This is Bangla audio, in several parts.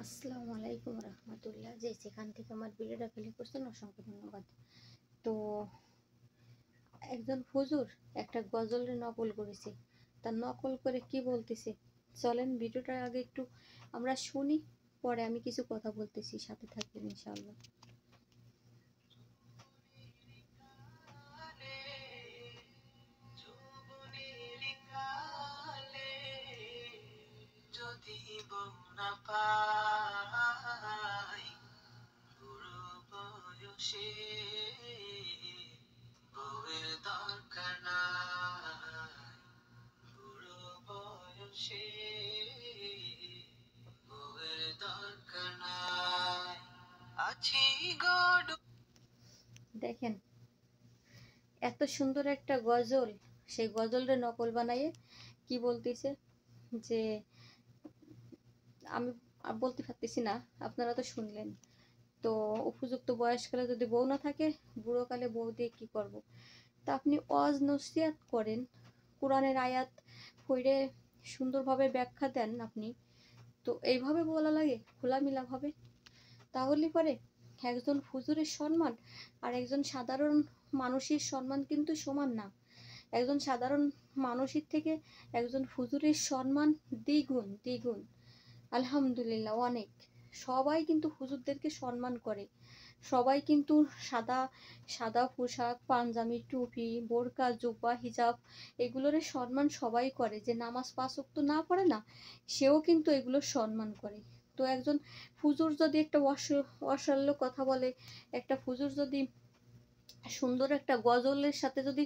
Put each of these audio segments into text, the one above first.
আসসালামু আলাইকুম রহমতুল্লাহ। যে যেখান থেকে আমার ভিডিওটা ক্লিক করছেন অসংখ্য ধন্যবাদ। তো একজন হুজুর একটা গজলের নকল করেছে। তার নকল করে কি বলতেছে চলেন ভিডিওটা আগে একটু আমরা শুনি, পরে আমি কিছু কথা বলতেছি, সাথে থাকবেন ইনশাআল্লাহ। যদি বউ না পাই বুড়ো বয়সে, বউয়ের দরকার নাই বুড়ো বয়সে, বউয়ের দরকার নাই আছি গড। দেখেন এত সুন্দর একটা গজল, সেই গজলটা নকল বানাইয়ে কি বলতেছে যে আমি বলতে পারতেছি না, আপনারা তো শুনলেন। তো উপযুক্ত বয়সকালে যদি বউ না থাকে, বুড়োকালে বউ দিয়ে কি করব। তা আপনি ওয়াজ নসিহত করেন, কোরআনের আয়াত পড়ে সুন্দরভাবে ব্যাখ্যা দেন আপনি, তো এইভাবে বলা লাগে খোলামেলাভাবে, তাহলে পরে একজন হুজুরের সম্মান আর একজন সাধারণ মানুষের সম্মান কিন্তু সমান না। একজন সাধারণ মানুষের থেকে একজন হুজুরের সম্মান দ্বিগুণ দ্বিগুণ। আলহামদুলিল্লাহ অনেক। সবাই কিন্তু হুজুরদেরকে সম্মান করে, সবাই কিন্তু সাদা সাদা পোশাক, পাঞ্জাবি, টুপি, বোরকা, জুব্বা, হিজাব এগুলোর সম্মান সবাই করে। যে নামাজ পাঁচ ওয়াক্ত না পড়ে না, সেও কিন্তু এগুলোর সম্মান করে। তো একজন হুজুর যদি একটা অশ্লীল কথা বলে, একটা হুজুর যদি সুন্দর একটা গজলের সাথে যদি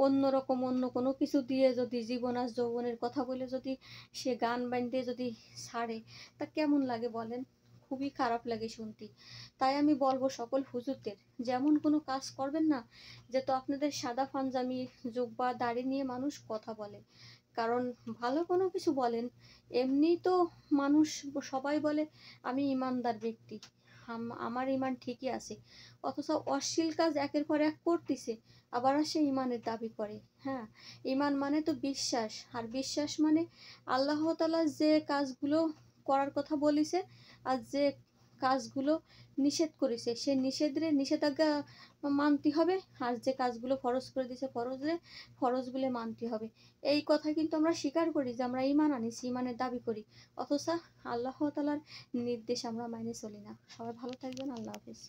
অন্যরকম অন্য কোনো কিছু দিয়ে যদি জীবন আর যৌবনের কথা বলে যদি সে গান বানিয়ে যদি ছাড়ে, তা কেমন লাগে বলেন? খুবই খারাপ লাগে শুনতে। তাই আমি বলবো সকল হুজুরদের, যেমন কোনো কাজ করবেন না, যে তো আপনাদের সাদা পাঞ্জাবি, জুব্বা, দাড়ি নিয়ে মানুষ কথা বলে, কারণ ভালো কোনো কিছু বলেন। এমনি তো মানুষ সবাই বলে আমি ইমানদার ব্যক্তি, আমার ইমান ঠিকই আছে, অথচ অশ্লীল কাজ একের পর এক করতেছে, আবার সে ইমানের দাবি করে। হ্যাঁ, ইমান মানে তো বিশ্বাস, আর বিশ্বাস মানে আল্লাহ তাআলা যে কাজগুলো করার কথা বলেছে আর যে কাজগুলো নিষেধ করেছে, সে নিষেধাজ্ঞা মানতে হবে, আর যে কাজগুলো ফরজ করে দিয়েছে ফরজ বলে মানতে হবে। এই কথা কিন্তু আমরা স্বীকার করি যে আমরা ইমান আনিছি, ইমানের দাবি করি, অথচ আল্লাহ তাআলার নির্দেশ আমরা মাইনে চলি না। সবাই ভালো থাকবেন, আল্লাহ হাফেজ।